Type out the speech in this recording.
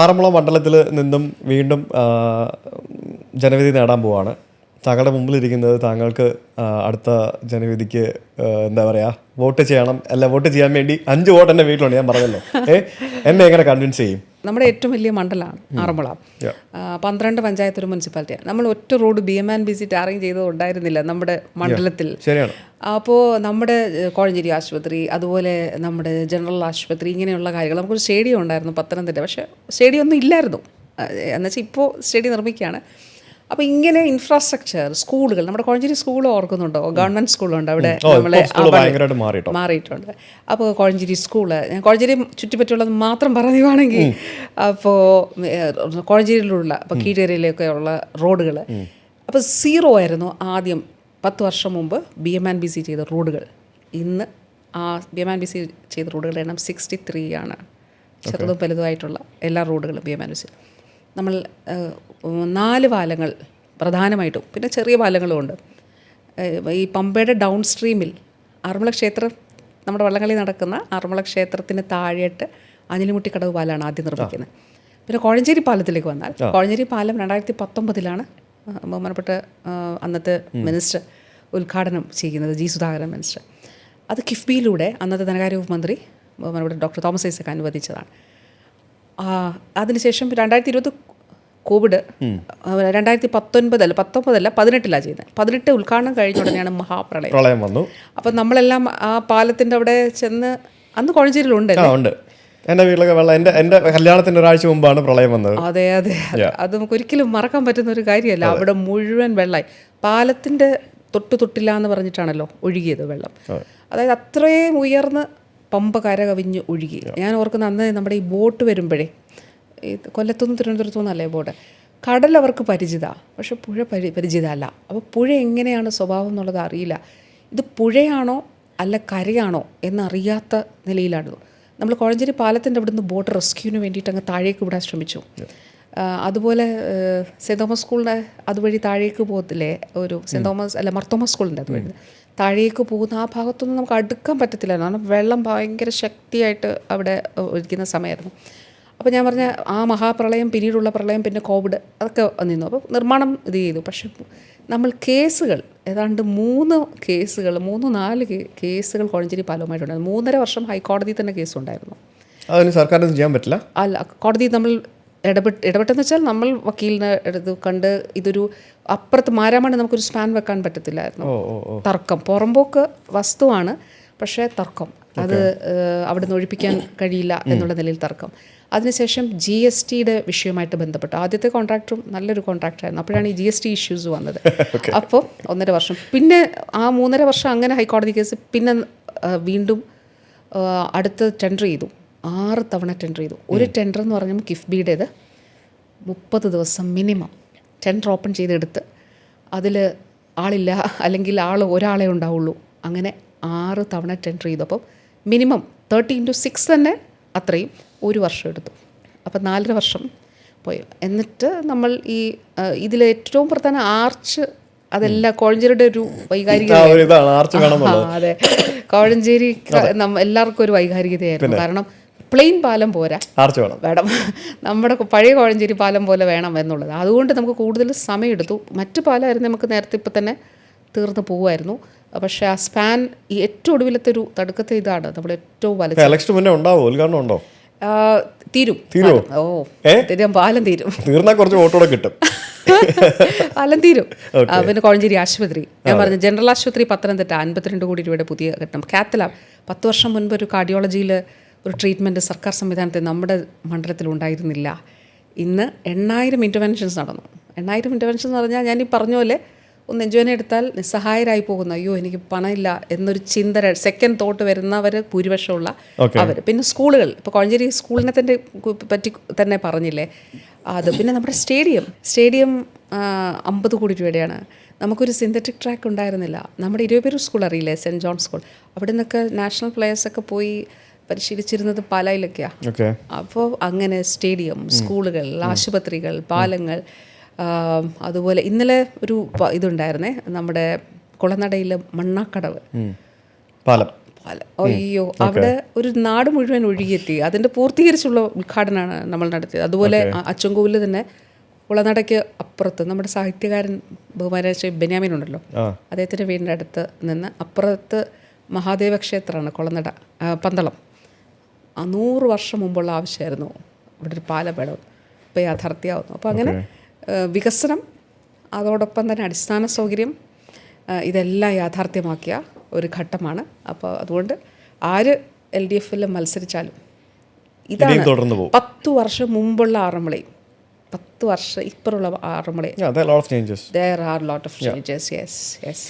ആറന്മുള മണ്ഡലത്തിൽ നിന്നും വീണ്ടും ജനവിധി നേടാൻ പോവാണ്. താങ്കളുടെ മുമ്പിലിരിക്കുന്നത് താങ്കൾക്ക് അടുത്ത ജനവിധിക്ക് എന്താ പറയുക, വോട്ട് ചെയ്യണം. അല്ല, വോട്ട് ചെയ്യാൻ വേണ്ടി 5 വോട്ട് എൻ്റെ വീട്ടിലുണ്ട്, ഞാൻ പറഞ്ഞല്ലോ. എന്നെ എങ്ങനെ കൺവിൻസ് ചെയ്യും? നമ്മുടെ ഏറ്റവും വലിയ മണ്ഡലമാണ് ആറന്മുള. 12 പഞ്ചായത്ത് ഒരു മുനിസിപ്പാലിറ്റിയാണ്. നമ്മൾ ഒറ്റ റോഡ് BMNBC ടാറിങ് ചെയ്തത് ഉണ്ടായിരുന്നില്ല നമ്മുടെ മണ്ഡലത്തിൽ. ശരിയാണ്. അപ്പോൾ നമ്മുടെ കോഴഞ്ചേരി ആശുപത്രി, അതുപോലെ നമ്മുടെ ജനറൽ ആശുപത്രി, ഇങ്ങനെയുള്ള കാര്യങ്ങൾ. നമുക്കൊരു സ്റ്റേഡിയം ഉണ്ടായിരുന്നു പത്തനംതിട്ട, പക്ഷേ സ്റ്റേഡിയം ഒന്നും ഇല്ലായിരുന്നു. എന്നുവെച്ചാൽ ഇപ്പോൾ സ്റ്റേഡിയം നിർമ്മിക്കുകയാണ്. അപ്പോൾ ഇങ്ങനെ ഇൻഫ്രാസ്ട്രക്ചർ, സ്കൂളുകൾ, നമ്മുടെ കോഴഞ്ചേരി സ്കൂൾ ഓർക്കുന്നുണ്ടോ? ഗവൺമെൻറ് സ്കൂളുണ്ട് അവിടെ, നമ്മളെ മാറിയിട്ടുണ്ട്. അപ്പോൾ കോഴഞ്ചേരി സ്കൂള്, ഞാൻ കോഴഞ്ചേരി ചുറ്റിപ്പറ്റിയുള്ളത് മാത്രം പറയുവാണെങ്കിൽ, അപ്പോൾ കോഴഞ്ചേരിയിലുള്ള ഇപ്പോൾ കീഴേരിയിലൊക്കെ ഉള്ള റോഡുകൾ അപ്പോൾ 0 ആയിരുന്നു ആദ്യം 10 വർഷം മുമ്പ് BMNBC ചെയ്ത റോഡുകൾ. ഇന്ന് ആ BMNBC ചെയ്ത റോഡുകളുടെ എണ്ണം 63 ആണ്. ചെറുതും വലുതുമായിട്ടുള്ള എല്ലാ റോഡുകളും BMNBC. നമ്മൾ 4 പാലങ്ങൾ പ്രധാനമായിട്ടും, പിന്നെ ചെറിയ പാലങ്ങളും ഉണ്ട്. ഈ പമ്പയുടെ ഡൗൺ സ്ട്രീമിൽ ആറന്മുള ക്ഷേത്രം, നമ്മുടെ വള്ളംകളി നടക്കുന്ന ആറന്മുള ക്ഷേത്രത്തിന് താഴെയിട്ട് അഞ്ഞിലിമുട്ടിക്കടവ് പാലമാണ് ആദ്യം നിർമ്മിക്കുന്നത്. പിന്നെ കോഴഞ്ചേരി പാലത്തിലേക്ക് വന്നാൽ, കോഴഞ്ചേരി പാലം 2019 ബഹുമാനപ്പെട്ട അന്നത്തെ മിനിസ്റ്റർ ഉദ്ഘാടനം ചെയ്യുന്നത്, G. സുധാകരൻ മിനിസ്റ്റർ. അത് കിഫ്ബിയിലൂടെ അന്നത്തെ ധനകാര്യ വകുപ്പ് മന്ത്രി ബഹുമാനപ്പെട്ട ഡോക്ടർ തോമസ് ഐസക് അനുവദിച്ചതാണ്. അതിനുശേഷം 2020 കോവിഡ്, 2019 18 ചെയ്യുന്നത്. 18 ഉദ്ഘാടനം കഴിഞ്ഞ ഉടനെയാണ് മഹാപ്രളയം വന്നു. അപ്പം നമ്മളെല്ലാം ആ പാലത്തിൻ്റെ അവിടെ ചെന്ന്, അന്ന് കോഴഞ്ചേരിയിലുണ്ട്. എൻ്റെ വീട്ടിലൊക്കെ വെള്ളം, എൻ്റെ കല്യാണത്തിൻ്റെ ഒരാഴ്ച മുമ്പാണ് പ്രളയം വന്നത്. അതെ, അത് നമുക്ക് ഒരിക്കലും മറക്കാൻ പറ്റുന്ന ഒരു കാര്യമല്ല. അവിടെ മുഴുവൻ വെള്ളമായി. പാലത്തിൻ്റെ തൊട്ടില്ല എന്ന് പറഞ്ഞിട്ടാണല്ലോ ഒഴുകിയത് വെള്ളം. അതായത് അത്രയും ഉയർന്ന് പമ്പ കരകവിഞ്ഞ് ഒഴുകി. ഞാൻ ഓർക്കുന്ന അന്ന് നമ്മുടെ ഈ ബോട്ട് വരുമ്പോഴേ, ഈ കൊല്ലത്തുനിന്ന് തിരുവനന്തപുരത്തുനിന്നല്ലേ ബോട്ട്, കടൽ അവർക്ക് പരിചിതമാണ്, പക്ഷെ പുഴ പരിചിതമല്ല. അപ്പോൾ പുഴ എങ്ങനെയാണ് സ്വഭാവം എന്നുള്ളത് അറിയില്ല. ഇത് പുഴയാണോ അല്ല കരയാണോ എന്നറിയാത്ത നിലയിലാണ്. നമ്മൾ കോഴഞ്ചേരി പാലത്തിൻ്റെ അവിടെ നിന്ന് ബോട്ട് റെസ്ക്യൂവിന് വേണ്ടിയിട്ട് അങ്ങ് താഴേക്ക് വിടാൻ ശ്രമിച്ചു. അതുപോലെ സെൻറ് തോമസ് സ്കൂളിൻ്റെ അതുവഴി താഴേക്ക് പോകത്തില്ലേ, ഒരു സെൻറ് തോമസ് അല്ല മർത്തോമസ് സ്കൂളിൻ്റെ അതുവഴി താഴേക്ക് പോകുന്ന ആ ഭാഗത്തൊന്നും നമുക്ക് അടുക്കാൻ പറ്റത്തില്ലായിരുന്നു. കാരണം വെള്ളം ഭയങ്കര ശക്തിയായിട്ട് അവിടെ ഒഴിക്കുന്ന സമയമായിരുന്നു. അപ്പോൾ ഞാൻ പറഞ്ഞ ആ മഹാപ്രളയം, പിന്നീടുള്ള പ്രളയം, പിന്നെ കോവിഡ്, അതൊക്കെ വന്നിരുന്നു. അപ്പോൾ നിർമ്മാണം ഇത് ചെയ്തു. പക്ഷെ നമ്മൾ കേസുകൾ ഏതാണ്ട് 3-4 കേസുകൾ കോഴഞ്ചേരി പാലവുമായിട്ടുണ്ടായിരുന്നു. 3.5 വർഷം ഹൈക്കോടതി തന്നെ കേസുണ്ടായിരുന്നു. അതിന് സർക്കാരിന് ചെയ്യാൻ പറ്റില്ല. അല്ല, കോടതി നമ്മൾ ഇടപെട്ടെന്ന് വെച്ചാൽ നമ്മൾ വക്കീലിനെ എടുത്ത് കണ്ട്, ഇതൊരു അപ്പുറത്ത് മാരാമണ് നമുക്കൊരു സ്പാൻ വെക്കാൻ പറ്റത്തില്ലായിരുന്നു. തർക്കം, പുറമ്പോക്ക് വസ്തുവാണ്, പക്ഷേ തർക്കം, അത് അവിടെ നിന്ന് ഒഴിപ്പിക്കാൻ കഴിയില്ല എന്നുള്ള നിലയിൽ തർക്കം. അതിനുശേഷം GSTയുടെ വിഷയവുമായിട്ട് ബന്ധപ്പെട്ട് ആദ്യത്തെ കോൺട്രാക്ടറും നല്ലൊരു കോൺട്രാക്ടറായിരുന്നു. അപ്പോഴാണ് ഈ GST ഇഷ്യൂസ് വന്നത്. അപ്പോൾ 1.5 വർഷം, പിന്നെ ആ 3.5 വർഷം അങ്ങനെ ഹൈക്കോടതി കേസ്. പിന്നെ വീണ്ടും അടുത്ത് ടെൻഡർ ചെയ്തു. 6 തവണ ടെൻഡർ ചെയ്തു. ഒരു ടെൻഡർ എന്ന് പറഞ്ഞാൽ കിഫ്ബിയുടേത് 30 ദിവസം മിനിമം ടെൻഡർ ഓപ്പൺ ചെയ്തെടുത്ത്, അതിൽ ആളില്ല, അല്ലെങ്കിൽ ഒരാളെ ഉണ്ടാവുള്ളൂ. അങ്ങനെ 6 തവണ ടെൻഡർ ചെയ്തു. അപ്പം മിനിമം 30x6 തന്നെ അത്രയും 1 വർഷം എടുത്തു. അപ്പം 4.5 വർഷം പോയി. എന്നിട്ട് നമ്മൾ ഈ ഇതിൽ ഏറ്റവും പ്രധാന ആർച്ച്, അതെല്ലാം കോഴഞ്ചേരിയുടെ ഒരു വൈകാരികത. അതെ, കോഴഞ്ചേരി എല്ലാവർക്കും ഒരു വൈകാരികതയായിരുന്നു. കാരണം പ്ലെയിൻ പാലം പോരാ, വേണം, നമ്മുടെ പഴയ കോഴഞ്ചേരി പാലം പോലെ വേണം എന്നുള്ളത്. അതുകൊണ്ട് നമുക്ക് കൂടുതൽ സമയമെടുത്തു. മറ്റു പാലമായിരുന്നു നമുക്ക് നേരത്തെ ഇപ്പം തന്നെ തീർന്ന് പോകുമായിരുന്നു. പക്ഷേ ആ സ്പാൻ, ഈ ഏറ്റവും ഒടുവിലത്തെ ഒരു തടുക്കത്തെ ഇതാണ് നമ്മൾ ഏറ്റവും ഉദ്ഘാടനം തീരും. പാലം തീരും, തീർന്നാൽ കുറച്ച് വോട്ടോടെ കിട്ടും. പാലം തീരും. പിന്നെ കോഴഞ്ചേരി ആശുപത്രി, ഞാൻ പറഞ്ഞു ജനറൽ ആശുപത്രി പത്തനംതിട്ട 52 കോടി രൂപയുടെ പുതിയ കെട്ടണം. കാത്തലാബ് 10 വർഷം മുൻപ് ഒരു കാർഡിയോളജിയിൽ ഒരു ട്രീറ്റ്മെൻറ്റ് സർക്കാർ സംവിധാനത്തിൽ നമ്മുടെ മണ്ഡലത്തിൽ ഉണ്ടായിരുന്നില്ല. ഇന്ന് 8,000 ഇൻ്റർവെൻഷൻസ് നടന്നു. 8,000 ഇൻ്റർവെൻഷൻസ് എന്ന് പറഞ്ഞാൽ, ഞാൻ ഈ പറഞ്ഞ പോലെ ഒന്ന് നെഞ്ചുവേദന എടുത്താൽ നിസ്സഹായരായി പോകുന്നു. അയ്യോ എനിക്ക് പണമില്ല എന്നൊരു ചിന്ത, സെക്കൻഡ് തോട്ട് വരുന്നവർ ഭൂരിപക്ഷമുള്ള അവർ. പിന്നെ സ്കൂളുകൾ, ഇപ്പോൾ കോഴഞ്ചേരി സ്കൂളിനെ പറ്റി തന്നെ പറഞ്ഞില്ലേ അത്. പിന്നെ നമ്മുടെ സ്റ്റേഡിയം 50 കോടി രൂപയുടെയാണ്. നമുക്കൊരു സിന്തറ്റിക് ട്രാക്ക് ഉണ്ടായിരുന്നില്ല. നമ്മുടെ 20 സ്കൂൾ അറിയില്ലേ, സെൻറ്റ് ജോൺ സ്കൂൾ, അവിടെ നിന്നൊക്കെ നാഷണൽ പ്ലെയേഴ്സൊക്കെ പോയി പരിശീലിച്ചിരുന്നത് പാലായിലൊക്കെയാണ്. അപ്പോൾ അങ്ങനെ സ്റ്റേഡിയം, സ്കൂളുകൾ, ആശുപത്രികൾ, പാലങ്ങൾ. അതുപോലെ ഇന്നലെ ഒരു ഇതുണ്ടായിരുന്നേ, നമ്മുടെ കുളനടയിൽ മണ്ണാക്കടവ് അയ്യോ അവിടെ ഒരു നാട് മുഴുവൻ ഒഴുകിയെത്തി. അതിൻ്റെ പൂർത്തീകരിച്ചുള്ള ഉദ്ഘാടനമാണ് നമ്മൾ നടത്തിയത്. അതുപോലെ അച്ചൻകോവിൽ തന്നെ കുളനടയ്ക്ക് അപ്പുറത്ത് നമ്മുടെ സാഹിത്യകാരൻ ബഹുമാനായ ശ്രീ ബെന്യാമിൻ ഉണ്ടല്ലോ, അദ്ദേഹത്തിൻ്റെ വീടിൻ്റെ അടുത്ത് നിന്ന് അപ്പുറത്ത് മഹാദേവ ക്ഷേത്രമാണ് കുളനട പന്തളം. 100 വർഷം മുമ്പുള്ള ആവശ്യമായിരുന്നു ഇവിടെ ഒരു പാലം വേണം, ഇപ്പോൾ യാഥാർത്ഥ്യമാവുന്നു. അപ്പോൾ അങ്ങനെ വികസനം, അതോടൊപ്പം തന്നെ അടിസ്ഥാന സൗകര്യം, ഇതെല്ലാം യാഥാർത്ഥ്യമാക്കിയ ഒരു ഘട്ടമാണ്. അപ്പോൾ അതുകൊണ്ട് ആര് LDF-ൽ മത്സരിച്ചാലും ഇതാണ് 10 വർഷം മുമ്പുള്ള ആറന്മുളയും 10 വർഷം ഇപ്പുറമുള്ള ആറന്മുളയും. Yeah, there are a lot of changes. There are a lot of changes, yes.